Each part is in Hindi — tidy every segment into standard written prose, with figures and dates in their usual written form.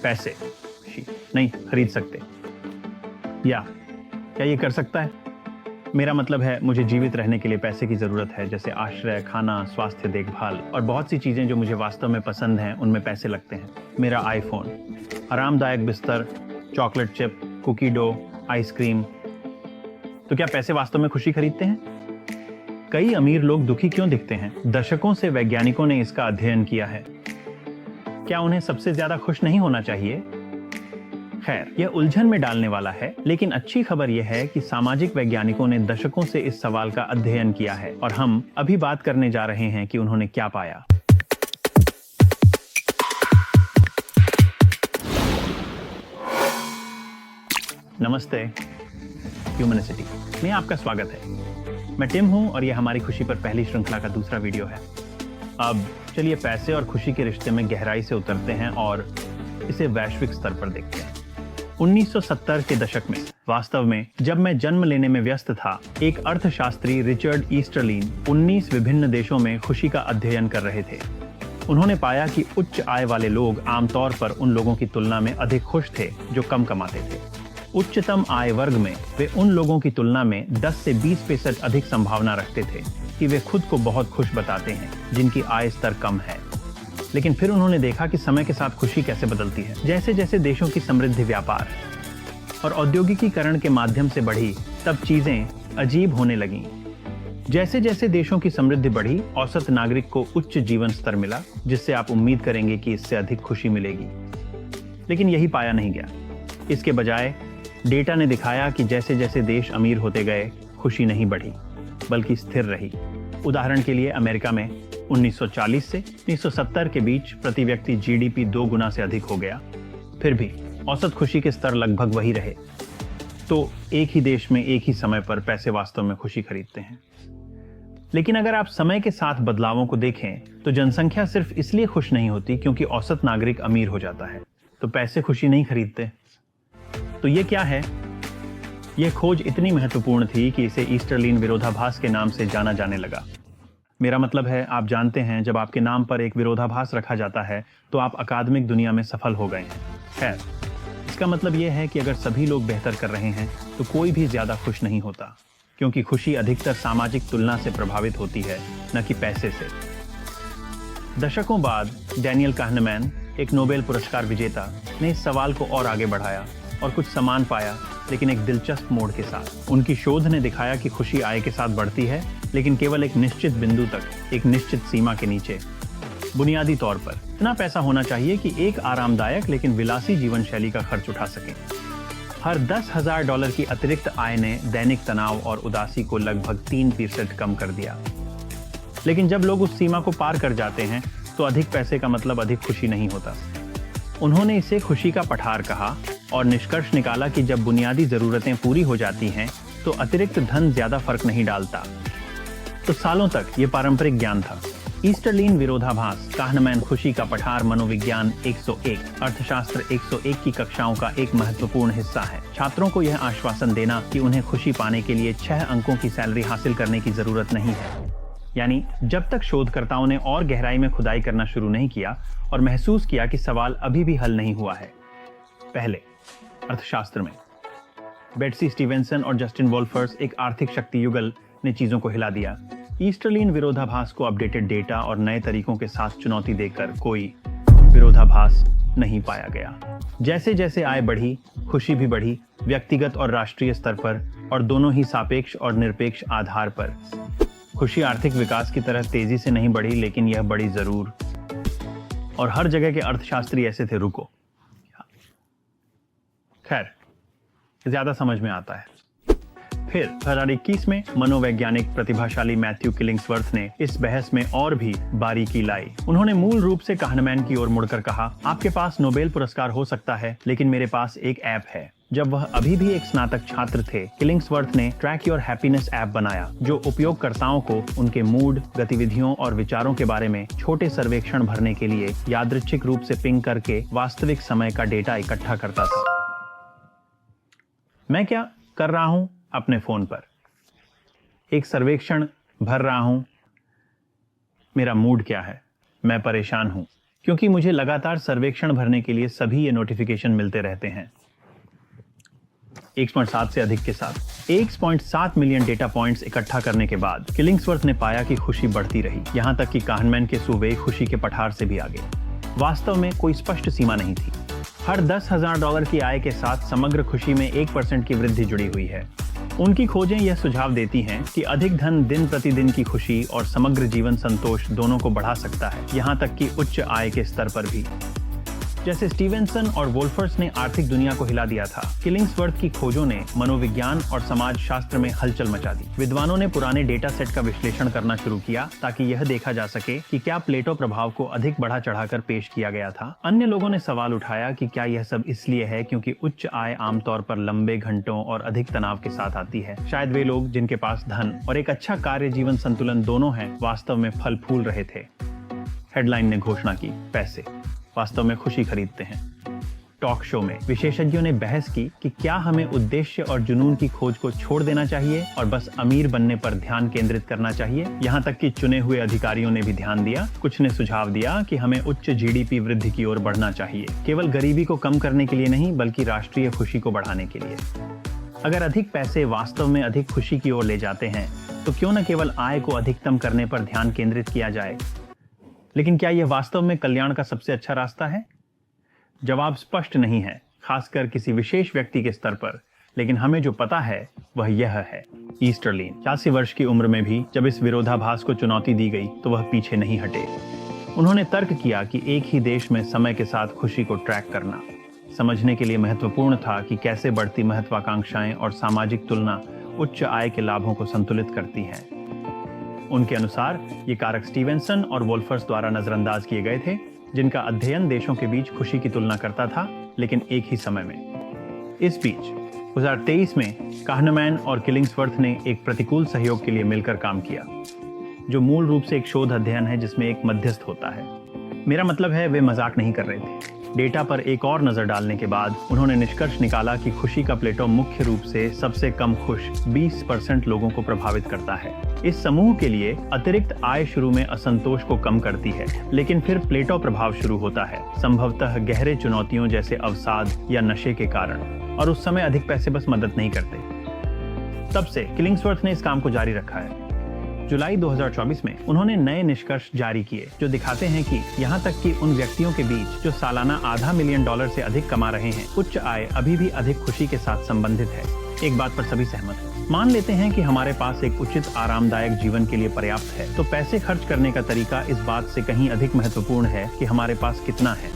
पैसे नहीं खरीद सकते। या क्या ये कर सकता है? मेरा मतलब है, मुझे जीवित रहने के लिए पैसे की ज़रूरत है, जैसे आश्रय, खाना, स्वास्थ्य देखभाल और बहुत सी चीज़ें जो मुझे वास्तव में पसंद हैं, उनमें पैसे लगते हैं। मेरा आईफोन, आरामदायक बिस्तर, chocolate chip, cookie dough, ice cream. तो क्या पैसे वास्तव में खुशी खरीदते हैं? कई अमीर लोग दुखी क्यों दिखते हैं? दशकों से वैज्ञानिकों ने इसका अध्ययन किया है। क्या उन्हें सबसे ज्यादा खुश नहीं होना चाहिए? खैर, यह उलझन में डालने वाला है, लेकिन अच्छी खबर यह है कि सामाजिक वैज्ञानिकों ने दशकों से इस सवाल का अध्ययन किया है और हम अभी बात करने जा रहे हैं कि उन्होंने क्या पाया। नमस्ते, ह्यूमनिसिटी में आपका स्वागत है। मैं टिम हूं और यह हमारी खुशी पर पहली श्रृंखला का दूसरा वीडियो है। अब चलिए पैसे और खुशी के रिश्ते में गहराई से उतरते हैं और इसे वैश्विक स्तर पर देखते हैं। 1970 के दशक में, वास्तव में जब मैं जन्म लेने में व्यस्त था, एक अर्थशास्त्री रिचर्ड ईस्टरलिन 19 विभिन्न देशों में खुशी का अध्ययन कर रहे थे। उन्होंने पाया कि उच्च आय वाले लोग आमतौर पर उन लोगों की तुलना में अधिक खुश थे जो कम कमाते थे। उच्चतम आय वर्ग में वे उन लोगों की तुलना में 10 से 20% अधिक संभावना रखते थे कि वे खुद को बहुत खुश बताते हैं जिनकी आय स्तर कम है। लेकिन फिर उन्होंने देखा कि समय के साथ खुशी कैसे बदलती है। जैसे जैसे देशों की समृद्धि, व्यापार और औद्योगिकीकरण के माध्यम से बढ़ी, तब चीजें अजीब होने लगीं। जैसे जैसे देशों की समृद्धि बढ़ी, औसत नागरिक को उच्च जीवन स्तर मिला, जिससे आप उम्मीद करेंगे कि इससे अधिक खुशी मिलेगी। लेकिन यही पाया नहीं गया। इसके बजाय डेटा ने दिखाया कि जैसे जैसे देश अमीर होते गए, खुशी नहीं बढ़ी बल्कि स्थिर रही। उदाहरण के लिए अमेरिका में 1940 से 1970 के बीच प्रति व्यक्ति जीडीपी 2 गुना से अधिक हो गया। फिर भी औसत खुशी के स्तर लगभग वही रहे। तो एक ही देश में एक ही समय पर पैसे वास्तव में खुशी खरीदते हैं। लेकिन अगर आप समय के साथ बदलावों को देखें तो जनसंख्या सिर्फ इसलिए खुश नहीं होती क्योंकि औसत नागरिक अमीर हो जाता है, तो पैसे खुशी नहीं खरीदते। तो ये क्या है? यह खोज इतनी महत्वपूर्ण थी कि इसे ईस्टरलिन विरोधाभास के नाम से जाना जाने लगा। मेरा मतलब है, आप जानते हैं, जब आपके नाम पर एक विरोधाभास रखा जाता है तो आप अकादमिक दुनिया में सफल हो गए हैं। खैर, इसका मतलब यह है कि अगर सभी लोग बेहतर कर रहे हैं तो कोई भी ज्यादा खुश नहीं होता, क्योंकि खुशी अधिकतर सामाजिक तुलना से प्रभावित होती है, न कि पैसे से। दशकों बाद डैनियल काहनेमैन, एक नोबेल पुरस्कार विजेता, ने इस सवाल को और आगे बढ़ाया और कुछ समान पाया, लेकिन एक दिलचस्प मोड़ के साथ। उनकी शोध ने दिखाया कि खुशी आय के साथ बढ़ती है, लेकिन केवल एक निश्चित बिंदु तक, एक निश्चित सीमा के नीचे। बुनियादी तौर पर इतना पैसा होना चाहिए कि एक आरामदायक लेकिन विलासी जीवन शैली का खर्च उठा सकें। हर $10,000 की अतिरिक्त आय ने दैनिक तनाव और उदासी को लगभग 3% कम कर दिया। लेकिन जब लोग उस सीमा को पार कर जाते हैं तो अधिक पैसे का मतलब अधिक खुशी नहीं होता। उन्होंने इसे खुशी का पठार कहा और निष्कर्ष निकाला कि जब बुनियादी जरूरतें पूरी हो जाती हैं तो अतिरिक्त धन ज्यादा फर्क नहीं डालता। तो सालों तक ये पारंपरिक ज्ञान था। ईस्टरलिन विरोधाभास, काहनेमैन खुशी का पठार, मनोविज्ञान 101, अर्थशास्त्र 101 की कक्षाओं का एक महत्वपूर्ण हिस्सा है। छात्रों को यह आश्वासन देना कि उन्हें खुशी पाने के लिए 6 अंकों की सैलरी हासिल करने की जरूरत नहीं है। यानी जब तक शोधकर्ताओं ने और गहराई में खुदाई करना शुरू नहीं किया और महसूस किया कि सवाल अभी भी हल नहीं हुआ है। पहले अर्थशास्त्र में बेट्सी स्टीवेंसन और जस्टिन वोल्फर्स, एक आर्थिक शक्ति युगल, ने चीजों को हिला दिया। ईस्टरलिन विरोधाभास को अपडेटेड डेटा और नए तरीकों के साथ चुनौती देकर कोई विरोधाभास नहीं पाया गया। जैसे जैसे आय बढ़ी, खुशी भी बढ़ी, व्यक्तिगत और राष्ट्रीय स्तर पर, और दोनों ही सापेक्ष और निरपेक्ष आधार पर। खुशी आर्थिक विकास की तरह तेजी से नहीं बढ़ी, लेकिन यह बढ़ी जरूर। और हर जगह के अर्थशास्त्री ऐसे थे, रुको। खैर, ज्यादा समझ में आता है। फिर 2021 में मनोवैज्ञानिक प्रतिभाशाली मैथ्यू किलिंग्सवर्थ ने इस बहस में और भी बारीकी लाई। उन्होंने मूल रूप से काहनेमैन की ओर मुड़कर कहा, आपके पास नोबेल पुरस्कार हो सकता है, लेकिन मेरे पास एक ऐप है। जब वह अभी भी एक स्नातक छात्र थे, किलिंग्सवर्थ ने ट्रैक योर हैप्पीनेस ऐप बनाया, जो उपयोगकर्ताओं को उनके मूड, गतिविधियों और विचारों के बारे में छोटे सर्वेक्षण भरने के लिए यादृच्छिक रूप से पिंग करके वास्तविक समय का डेटा इकट्ठा करता था। मैं क्या कर रहा हूं? अपने फोन पर एक सर्वेक्षण भर रहा हूं। मेरा मूड क्या है? मैं परेशान हूं क्योंकि मुझे लगातार सर्वेक्षण भरने के लिए सभी ये नोटिफिकेशन मिलते रहते हैं। 1.7 से अधिक के साथ 1.7 मिलियन डेटा पॉइंट्स इकट्ठा करने के बाद किलिंग्सवर्थ ने पाया कि खुशी बढ़ती रही, यहां तक कि काहनमैन के सूबे खुशी के पठार से भी आगे। वास्तव में कोई स्पष्ट सीमा नहीं थी। हर $10,000 की आय के साथ समग्र खुशी में 1% की वृद्धि जुड़ी हुई है। उनकी खोजें यह सुझाव देती हैं कि अधिक धन दिन प्रतिदिन की खुशी और समग्र जीवन संतोष दोनों को बढ़ा सकता है, यहां तक कि उच्च आय के स्तर पर भी। जैसे स्टीवेंसन और वोल्फर्स ने आर्थिक दुनिया को हिला दिया था, किलिंग्सवर्थ की खोजों ने मनोविज्ञान और समाज शास्त्र में हलचल मचा दी। विद्वानों ने पुराने डेटा सेट का विश्लेषण करना शुरू किया ताकि यह देखा जा सके कि क्या प्लेटो प्रभाव को अधिक बढ़ा चढ़ाकर पेश किया गया था। अन्य लोगों ने सवाल उठाया कि क्या यह सब इसलिए है क्योंकि उच्च आय आमतौर पर लंबे घंटों और अधिक तनाव के साथ आती है। शायद वे लोग जिनके पास धन और एक अच्छा कार्य जीवन संतुलन दोनों है, वास्तव में फल फूल रहे थे। हेडलाइन ने घोषणा की, पैसे वास्तव में खुशी खरीदते हैं। टॉक शो में विशेषज्ञों ने बहस की कि क्या हमें उद्देश्य और जुनून की खोज को छोड़ देना चाहिए और बस अमीर बनने पर ध्यान केंद्रित करना चाहिए। यहां तक कि चुने हुए अधिकारियों ने भी ध्यान दिया। कुछ ने सुझाव दिया कि हमें उच्च जीडीपी वृद्धि की ओर बढ़ना चाहिए, केवल गरीबी को कम करने के लिए नहीं बल्कि राष्ट्रीय खुशी को बढ़ाने के लिए। अगर अधिक पैसे वास्तव में अधिक खुशी की ओर ले जाते हैं तो क्यों न केवल आय को अधिकतम करने पर ध्यान केंद्रित किया जाए। लेकिन क्या यह वास्तव में कल्याण का सबसे अच्छा रास्ता है? जवाब स्पष्ट नहीं है, खासकर किसी विशेष व्यक्ति के स्तर पर। लेकिन हमें जो पता है वह यह है। ईस्टरलिन 86 वर्ष की उम्र में भी जब इस विरोधाभास को चुनौती दी गई तो वह पीछे नहीं हटे। उन्होंने तर्क किया कि एक ही देश में समय के साथ खुशी को ट्रैक करना समझने के लिए महत्वपूर्ण था कि कैसे बढ़ती महत्वाकांक्षाएं और सामाजिक तुलना उच्च आय के लाभों को संतुलित करती हैं। उनके अनुसार ये कारक स्टीवेंसन और वोल्फर्स द्वारा नजरअंदाज किए गए थे, जिनका अध्ययन देशों के बीच खुशी की तुलना करता था, लेकिन एक ही समय में। इस बीच 2023 में काहनमैन और किलिंग्सवर्थ ने एक प्रतिकूल सहयोग के लिए मिलकर काम किया, जो मूल रूप से एक शोध अध्ययन है जिसमें एक मध्यस्थ होता है। मेरा मतलब है वे मजाक नहीं कर रहे थे। डेटा पर एक और नजर डालने के बाद उन्होंने निष्कर्ष निकाला कि खुशी का प्लेटो मुख्य रूप से सबसे कम खुश 20% लोगों को प्रभावित करता है। इस समूह के लिए अतिरिक्त आय शुरू में असंतोष को कम करती है, लेकिन फिर प्लेटो प्रभाव शुरू होता है, संभवतः गहरे चुनौतियों जैसे अवसाद या नशे के कारण, और उस समय अधिक पैसे बस मदद नहीं करते। तब से किलिंग्सवर्थ ने इस काम को जारी रखा है। जुलाई 2024 में उन्होंने नए निष्कर्ष जारी किए जो दिखाते हैं कि यहाँ तक कि उन व्यक्तियों के बीच जो सालाना $500 मिलियन से अधिक कमा रहे हैं, उच्च आय अभी भी अधिक खुशी के साथ संबंधित है। एक बात पर सभी सहमत हैं। मान लेते हैं कि हमारे पास एक उचित आरामदायक जीवन के लिए पर्याप्त है, तो पैसे खर्च करने का तरीका इस बात से कहीं अधिक महत्वपूर्ण है कि हमारे पास कितना है।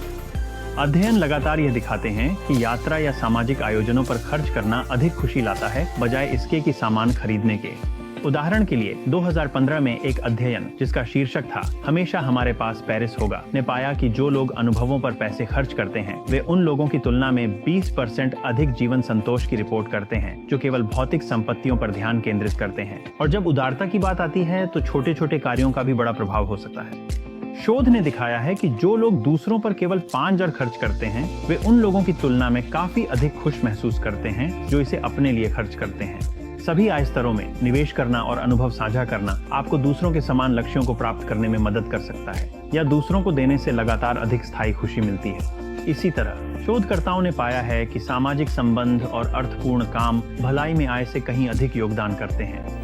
अध्ययन लगातार यह दिखाते हैं कि यात्रा या सामाजिक आयोजनों पर खर्च करना अधिक खुशी लाता है, बजाय इसके कि सामान खरीदने के। उदाहरण के लिए 2015 में एक अध्ययन जिसका शीर्षक था हमेशा हमारे पास पेरिस होगा ने पाया कि जो लोग अनुभवों पर पैसे खर्च करते हैं वे उन लोगों की तुलना में 20% अधिक जीवन संतोष की रिपोर्ट करते हैं जो केवल भौतिक संपत्तियों पर ध्यान केंद्रित करते हैं। और जब उदारता की बात आती है तो छोटे छोटे कार्यों का भी बड़ा प्रभाव हो सकता है। शोध ने दिखाया है कि जो लोग दूसरों पर केवल $5,000 खर्च करते हैं वे उन लोगों की तुलना में काफी अधिक खुश महसूस करते हैं जो इसे अपने लिए खर्च करते हैं। सभी आय स्तरों में निवेश करना और अनुभव साझा करना आपको दूसरों के समान लक्ष्यों को प्राप्त करने में मदद कर सकता है, या दूसरों को देने से लगातार अधिक स्थायी खुशी मिलती है। इसी तरह शोधकर्ताओं ने पाया है कि सामाजिक संबंध और अर्थपूर्ण काम भलाई में आय से कहीं अधिक योगदान करते हैं।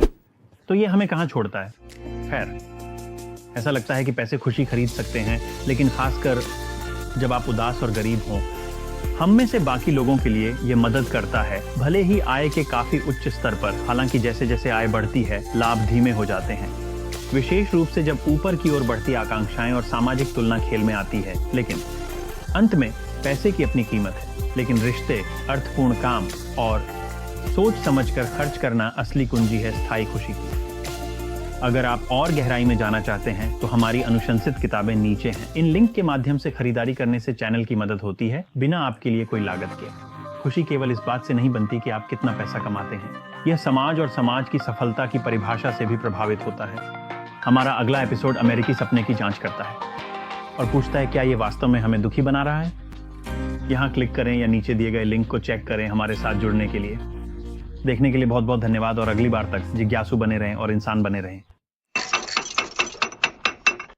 तो ये हमें कहाँ छोड़ता है? खैर, ऐसा लगता है कि पैसे खुशी खरीद सकते हैं, लेकिन खासकर जब आप उदास और गरीब हों। हम में से बाकी लोगों के लिए ये मदद करता है, भले ही आय के काफी उच्च स्तर पर। हालांकि जैसे जैसे आय बढ़ती है लाभ धीमे हो जाते हैं, विशेष रूप से जब ऊपर की ओर बढ़ती आकांक्षाएं और सामाजिक तुलना खेल में आती है। लेकिन अंत में पैसे की अपनी कीमत है, लेकिन रिश्ते, अर्थपूर्ण काम और सोच समझकर खर्च करना असली कुंजी है स्थायी खुशी की। अगर आप और गहराई में जाना चाहते हैं तो हमारी अनुशंसित किताबें नीचे हैं। इन लिंक के माध्यम से खरीदारी करने से चैनल की मदद होती है, बिना आपके लिए कोई लागत के। खुशी केवल इस बात से नहीं बनती कि आप कितना पैसा कमाते हैं, यह समाज और समाज की सफलता की परिभाषा से भी प्रभावित होता है। हमारा अगला एपिसोड अमेरिकी सपने की जांच करता है और पूछता है क्या ये वास्तव में हमें दुखी बना रहा है। यहाँ क्लिक करें या नीचे दिए गए लिंक को चेक करें हमारे साथ जुड़ने के लिए। देखने के लिए बहुत बहुत धन्यवाद और अगली बार तक जिज्ञासु बने रहें और इंसान बने रहें।